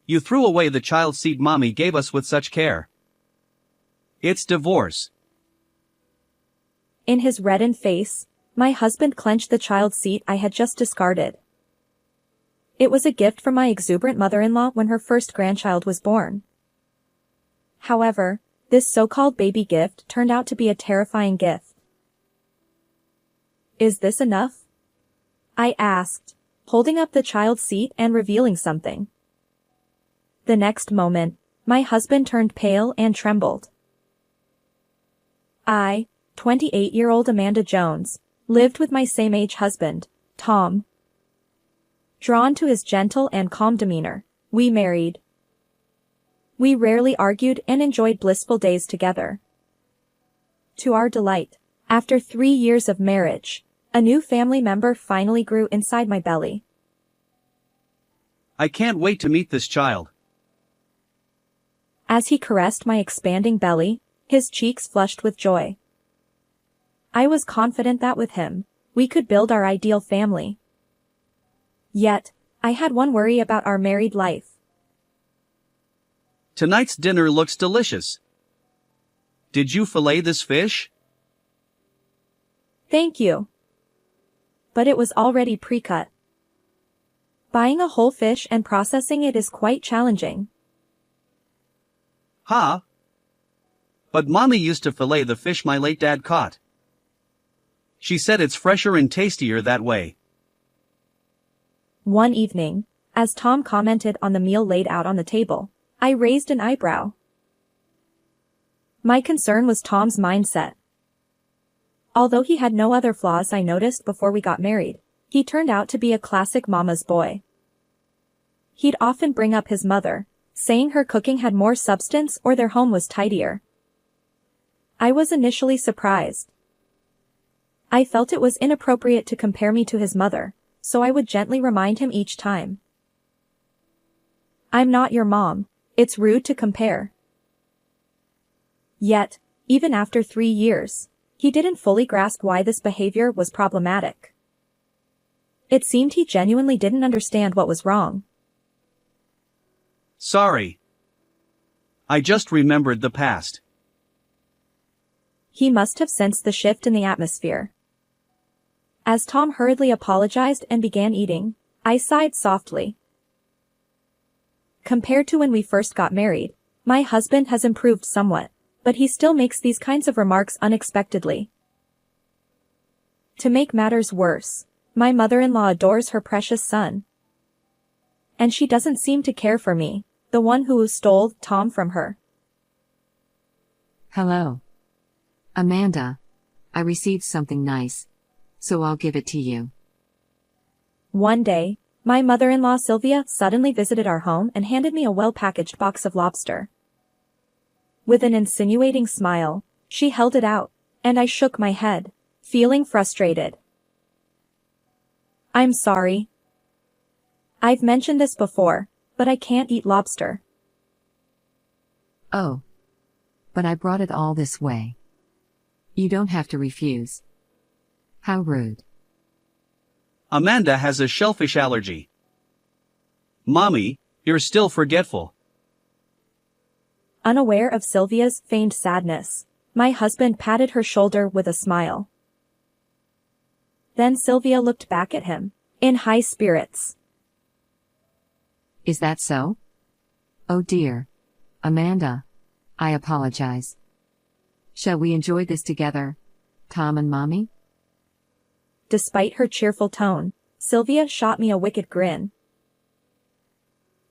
You threw away the child seat mommy gave us with such care. It's divorce. In his reddened face, my husband clenched the child seat I had just discarded. It was a gift from my exuberant mother-in-law when her first grandchild was born. However, this so-called baby gift turned out to be a terrifying gift. Is this enough? I asked, holding up the child's seat and revealing something. The next moment, my husband turned pale and trembled. I, 28-year-old Amanda Jones, lived with my same-age husband, Tom. Drawn to his gentle and calm demeanor, we married. We rarely argued and enjoyed blissful days together. To our delight, after 3 years of marriage, a new family member finally grew inside my belly. I can't wait to meet this child. As he caressed my expanding belly, his cheeks flushed with joy. I was confident that with him, we could build our ideal family. Yet, I had one worry about our married life. Tonight's dinner looks delicious. Did you fillet this fish? Thank you. But it was already pre-cut. Buying a whole fish and processing it is quite challenging. Huh? But mommy used to fillet the fish my late dad caught. She said it's fresher and tastier that way. One evening, as Tom commented on the meal laid out on the table, I raised an eyebrow. My concern was Tom's mindset. Although he had no other flaws I noticed before we got married, he turned out to be a classic mama's boy. He'd often bring up his mother, saying her cooking had more substance or their home was tidier. I was initially surprised. I felt it was inappropriate to compare me to his mother, so I would gently remind him each time. I'm not your mom, it's rude to compare. Yet, even after 3 years, he didn't fully grasp why this behavior was problematic. It seemed he genuinely didn't understand what was wrong. Sorry. I just remembered the past. He must have sensed the shift in the atmosphere. As Tom hurriedly apologized and began eating, I sighed softly. Compared to when we first got married, my husband has improved somewhat, but he still makes these kinds of remarks unexpectedly. To make matters worse, my mother-in-law adores her precious son. And she doesn't seem to care for me, the one who stole Tom from her. Hello. Amanda. I received something nice, so I'll give it to you. One day, my mother-in-law Sylvia suddenly visited our home and handed me a well-packaged box of lobster. With an insinuating smile, she held it out, and I shook my head, feeling frustrated. I'm sorry. I've mentioned this before, but I can't eat lobster. Oh. But I brought it all this way. You don't have to refuse. How rude. Amanda has a shellfish allergy. Mommy, you're still forgetful. Unaware of Sylvia's feigned sadness, my husband patted her shoulder with a smile. Then Sylvia looked back at him, in high spirits. Is that so? Oh dear. Amanda. I apologize. Shall we enjoy this together, Tom and Mommy? Despite her cheerful tone, Sylvia shot me a wicked grin.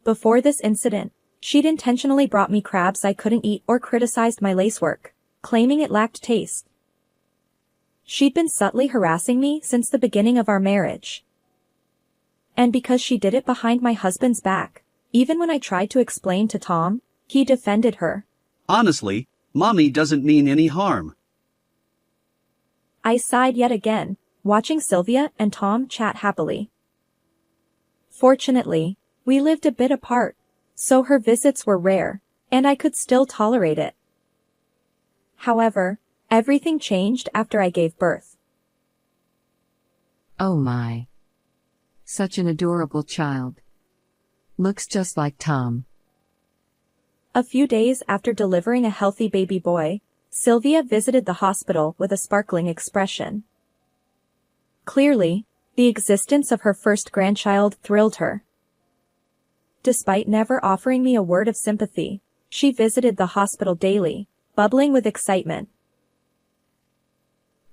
Before this incident, she'd intentionally brought me crabs I couldn't eat or criticized my lacework, claiming it lacked taste. She'd been subtly harassing me since the beginning of our marriage. And because she did it behind my husband's back, even when I tried to explain to Tom, he defended her. Honestly, Mommy doesn't mean any harm. I sighed yet again, watching Sylvia and Tom chat happily. Fortunately, we lived a bit apart, so her visits were rare, and I could still tolerate it. However, everything changed after I gave birth. Oh my. Such an adorable child. Looks just like Tom. A few days after delivering a healthy baby boy, Sylvia visited the hospital with a sparkling expression. Clearly, the existence of her first grandchild thrilled her. Despite never offering me a word of sympathy, she visited the hospital daily, bubbling with excitement.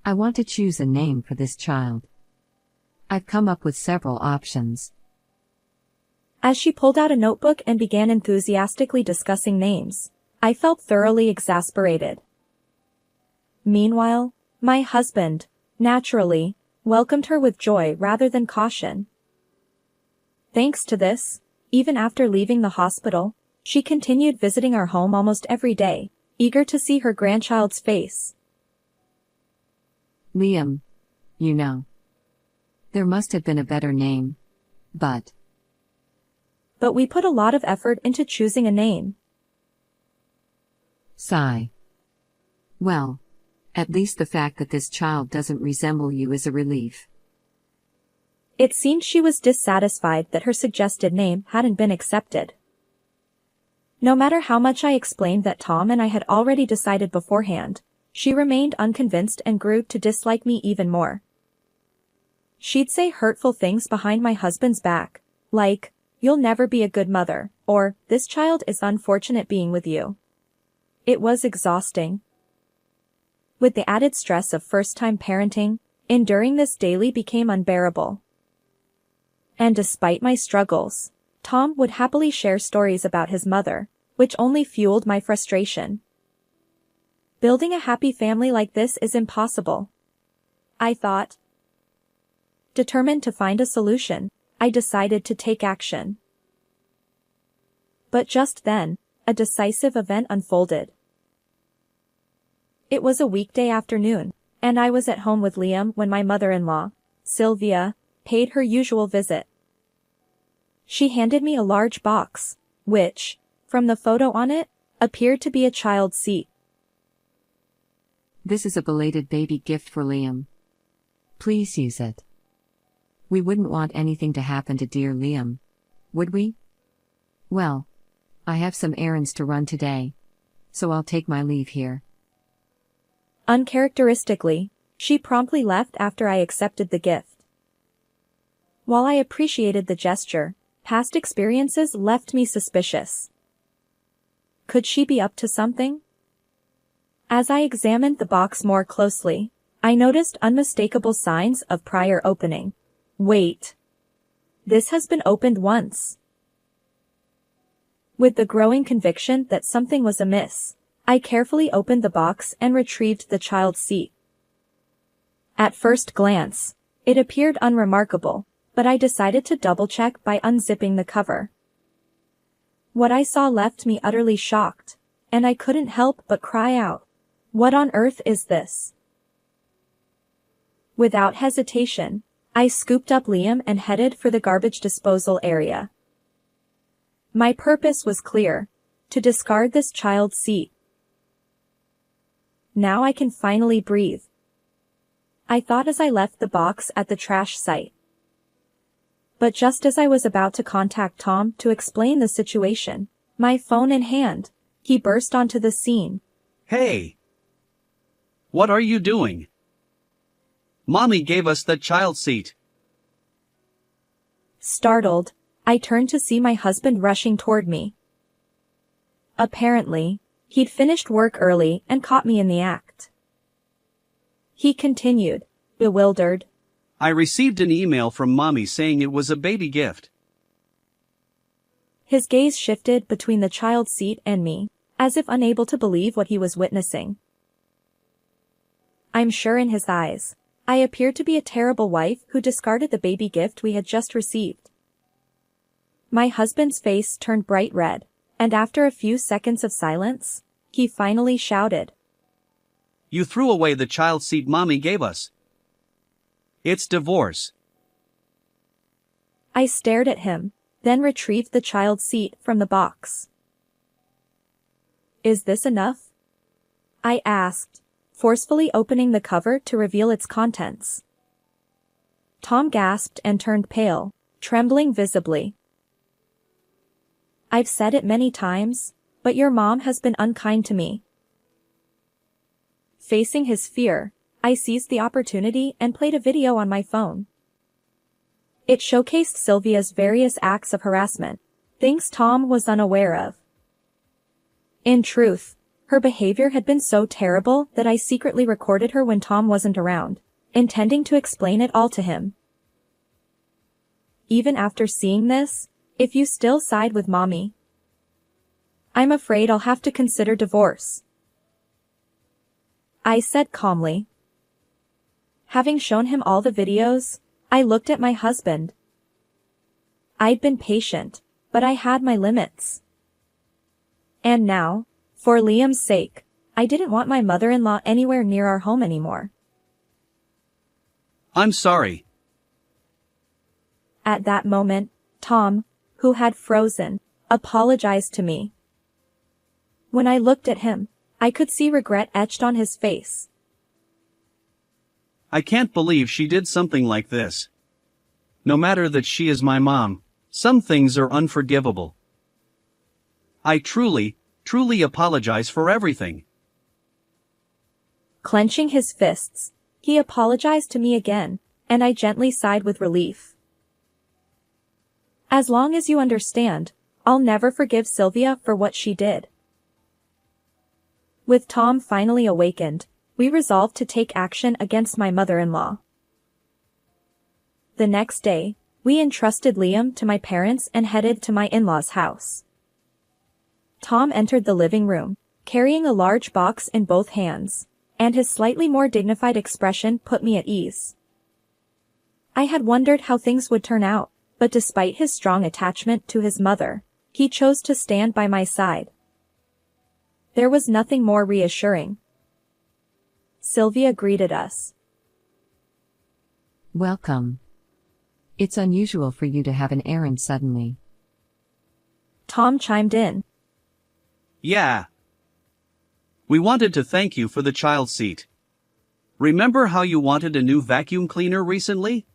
I want to choose a name for this child. I've come up with several options. As she pulled out a notebook and began enthusiastically discussing names, I felt thoroughly exasperated. Meanwhile, my husband, naturally, welcomed her with joy rather than caution. Thanks to this, even after leaving the hospital, she continued visiting our home almost every day, eager to see her grandchild's face. Liam. You know. There must have been a better name. But we put a lot of effort into choosing a name. Sigh. Well, at least the fact that this child doesn't resemble you is a relief. It seemed she was dissatisfied that her suggested name hadn't been accepted. No matter how much I explained that Tom and I had already decided beforehand, she remained unconvinced and grew to dislike me even more. She'd say hurtful things behind my husband's back, like, "You'll never be a good mother," or, "This child is unfortunate being with you." It was exhausting. With the added stress of first-time parenting, enduring this daily became unbearable. And despite my struggles, Tom would happily share stories about his mother, which only fueled my frustration. Building a happy family like this is impossible, I thought. Determined to find a solution, I decided to take action. But just then, a decisive event unfolded. It was a weekday afternoon, and I was at home with Liam when my mother-in-law, Sylvia, paid her usual visit. She handed me a large box, which, from the photo on it, appeared to be a child's seat. This is a belated baby gift for Liam. Please use it. We wouldn't want anything to happen to dear Liam, would we? Well, I have some errands to run today, so I'll take my leave here. Uncharacteristically, she promptly left after I accepted the gift. While I appreciated the gesture, past experiences left me suspicious. Could she be up to something? As I examined the box more closely, I noticed unmistakable signs of prior opening. Wait. This has been opened once. With the growing conviction that something was amiss, I carefully opened the box and retrieved the child's seat. At first glance, it appeared unremarkable, but I decided to double-check by unzipping the cover. What I saw left me utterly shocked, and I couldn't help but cry out, "What on earth is this?" Without hesitation, I scooped up Liam and headed for the garbage disposal area. My purpose was clear: to discard this child's seat. Now I can finally breathe, I thought as I left the box at the trash site. But just as I was about to contact Tom to explain the situation, my phone in hand, he burst onto the scene. Hey! What are you doing? Mommy gave us the child seat. Startled, I turned to see my husband rushing toward me. Apparently, he'd finished work early and caught me in the act. He continued, bewildered. I received an email from Mommy saying it was a baby gift. His gaze shifted between the child's seat and me, as if unable to believe what he was witnessing. I'm sure in his eyes, I appeared to be a terrible wife who discarded the baby gift we had just received. My husband's face turned bright red, and after a few seconds of silence, he finally shouted. You threw away the child seat Mommy gave us. It's divorce. I stared at him, then retrieved the child's seat from the box. Is this enough? I asked, forcefully opening the cover to reveal its contents. Tom gasped and turned pale, trembling visibly. I've said it many times, but your mom has been unkind to me. Facing his fear, I seized the opportunity and played a video on my phone. It showcased Sylvia's various acts of harassment, things Tom was unaware of. In truth, her behavior had been so terrible that I secretly recorded her when Tom wasn't around, intending to explain it all to him. Even after seeing this, if you still side with mommy, I'm afraid I'll have to consider divorce, I said calmly. Having shown him all the videos, I looked at my husband. I'd been patient, but I had my limits. And now, for Liam's sake, I didn't want my mother-in-law anywhere near our home anymore. I'm sorry. At that moment, Tom, who had frozen, apologized to me. When I looked at him, I could see regret etched on his face. I can't believe she did something like this. No matter that she is my mom, some things are unforgivable. I truly apologize for everything. Clenching his fists, he apologized to me again, and I gently sighed with relief. As long as you understand, I'll never forgive Sylvia for what she did. With Tom finally awakened, we resolved to take action against my mother-in-law. The next day, we entrusted Liam to my parents and headed to my in-laws' house. Tom entered the living room, carrying a large box in both hands, and his slightly more dignified expression put me at ease. I had wondered how things would turn out, but despite his strong attachment to his mother, he chose to stand by my side. There was nothing more reassuring. Sylvia greeted us. Welcome. It's unusual for you to have an errand suddenly. Tom chimed in. Yeah. We wanted to thank you for the child seat. Remember how you wanted a new vacuum cleaner recently?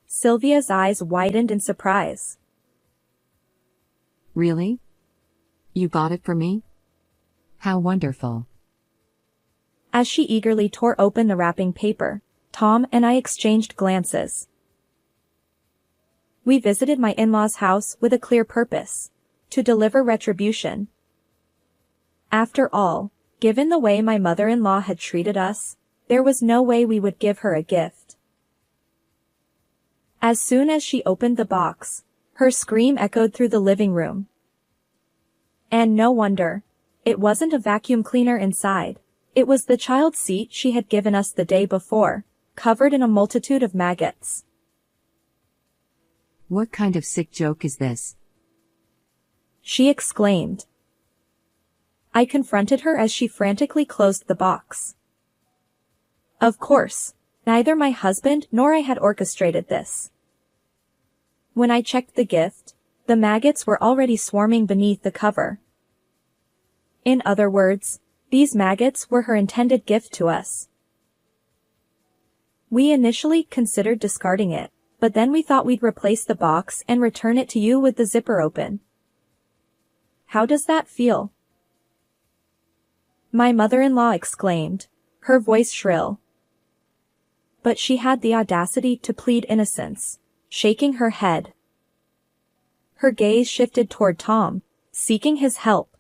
Sylvia's eyes widened in surprise. Really? You bought it for me? How wonderful. As she eagerly tore open the wrapping paper, Tom and I exchanged glances. We visited my in-laws' house with a clear purpose: to deliver retribution. After all, given the way my mother-in-law had treated us, there was no way we would give her a gift. As soon as she opened the box, her scream echoed through the living room. And no wonder. It wasn't a vacuum cleaner inside. It was the child seat she had given us the day before, covered in a multitude of maggots. What kind of sick joke is this? She exclaimed. I confronted her as she frantically closed the box. Of course, neither my husband nor I had orchestrated this. When I checked the gift, the maggots were already swarming beneath the cover. In other words, these maggots were her intended gift to us. We initially considered discarding it, but then we thought we'd replace the box and return it to you with the zipper open. How does that feel? My mother-in-law exclaimed, her voice shrill. But she had the audacity to plead innocence, shaking her head. Her gaze shifted toward Tom, seeking his help.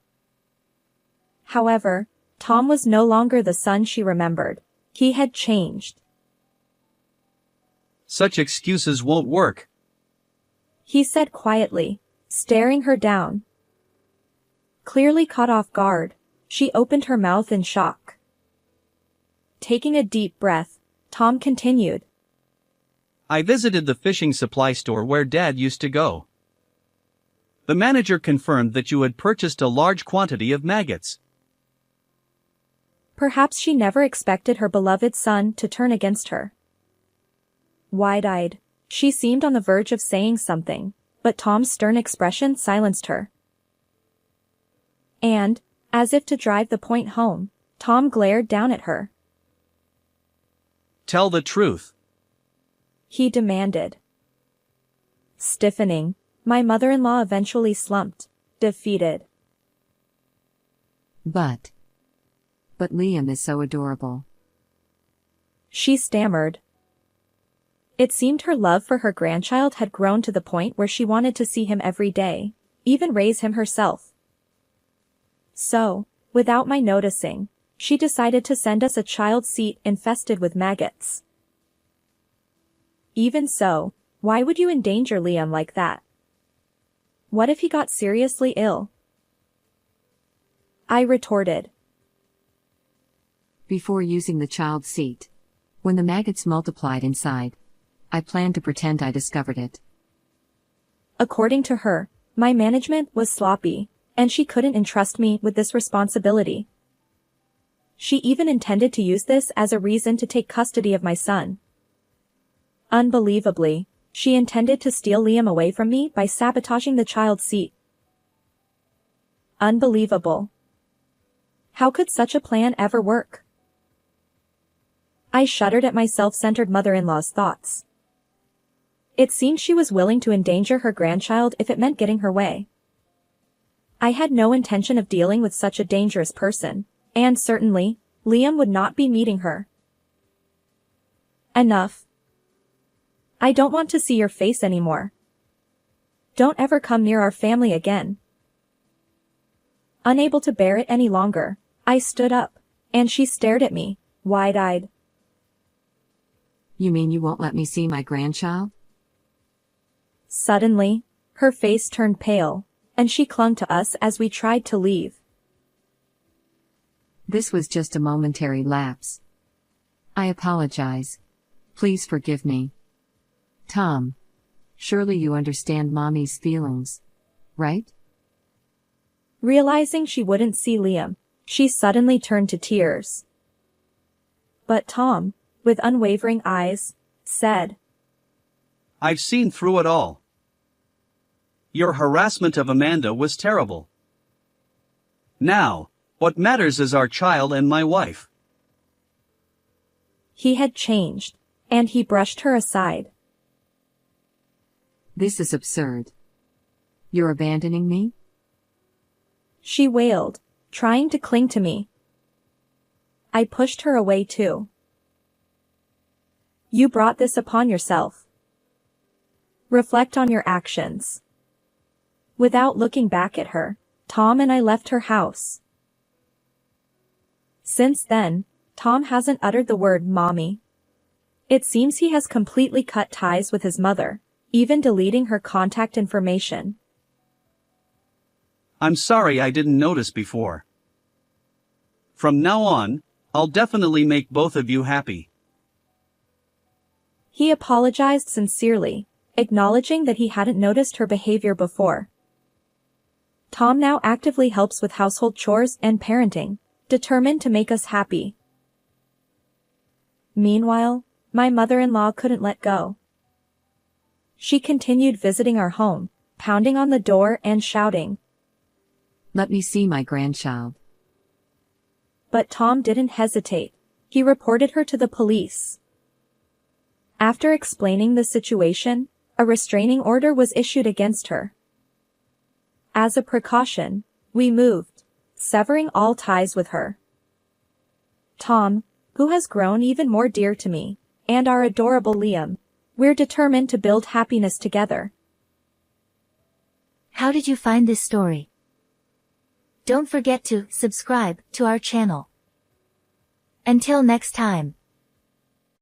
However, Tom was no longer the son she remembered. He had changed. Such excuses won't work, he said quietly, staring her down. Clearly caught off guard, she opened her mouth in shock. Taking a deep breath, Tom continued. I visited the fishing supply store where Dad used to go. The manager confirmed that you had purchased a large quantity of maggots. Perhaps she never expected her beloved son to turn against her. Wide-eyed, she seemed on the verge of saying something, but Tom's stern expression silenced her. And, as if to drive the point home, Tom glared down at her. Tell the truth, he demanded. Stiffening, my mother-in-law eventually slumped, defeated. But Liam is so adorable. She stammered. It seemed her love for her grandchild had grown to the point where she wanted to see him every day, even raise him herself. So, without my noticing, she decided to send us a child seat infested with maggots. Even so, why would you endanger Liam like that? What if he got seriously ill? I retorted. Before using the child seat, when the maggots multiplied inside, I planned to pretend I discovered it. According to her, my management was sloppy, and she couldn't entrust me with this responsibility. She even intended to use this as a reason to take custody of my son. Unbelievably, she intended to steal Liam away from me by sabotaging the child seat. Unbelievable. How could such a plan ever work? I shuddered at my self-centered mother-in-law's thoughts. It seemed she was willing to endanger her grandchild if it meant getting her way. I had no intention of dealing with such a dangerous person, and certainly, Liam would not be meeting her. Enough. I don't want to see your face anymore. Don't ever come near our family again. Unable to bear it any longer, I stood up, and she stared at me, wide-eyed. You mean you won't let me see my grandchild? Suddenly, her face turned pale, and she clung to us as we tried to leave. This was just a momentary lapse. I apologize. Please forgive me. Tom, surely you understand Mommy's feelings, right? Realizing she wouldn't see Liam, she suddenly turned to tears. But Tom, with unwavering eyes, said, I've seen through it all. Your harassment of Amanda was terrible. Now, what matters is our child and my wife. He had changed, and he brushed her aside. This is absurd. You're abandoning me? She wailed, trying to cling to me. I pushed her away too. You brought this upon yourself. Reflect on your actions. Without looking back at her, Tom and I left her house. Since then, Tom hasn't uttered the word mommy. It seems he has completely cut ties with his mother, even deleting her contact information. I'm sorry I didn't notice before. From now on, I'll definitely make both of you happy. He apologized sincerely, acknowledging that he hadn't noticed her behavior before. Tom now actively helps with household chores and parenting, determined to make us happy. Meanwhile, my mother-in-law couldn't let go. She continued visiting our home, pounding on the door and shouting, Let me see my grandchild. But Tom didn't hesitate. He reported her to the police. After explaining the situation, a restraining order was issued against her. As a precaution, we moved, severing all ties with her. Tom, who has grown even more dear to me, and our adorable Liam, we're determined to build happiness together. How did you find this story? Don't forget to subscribe to our channel. Until next time.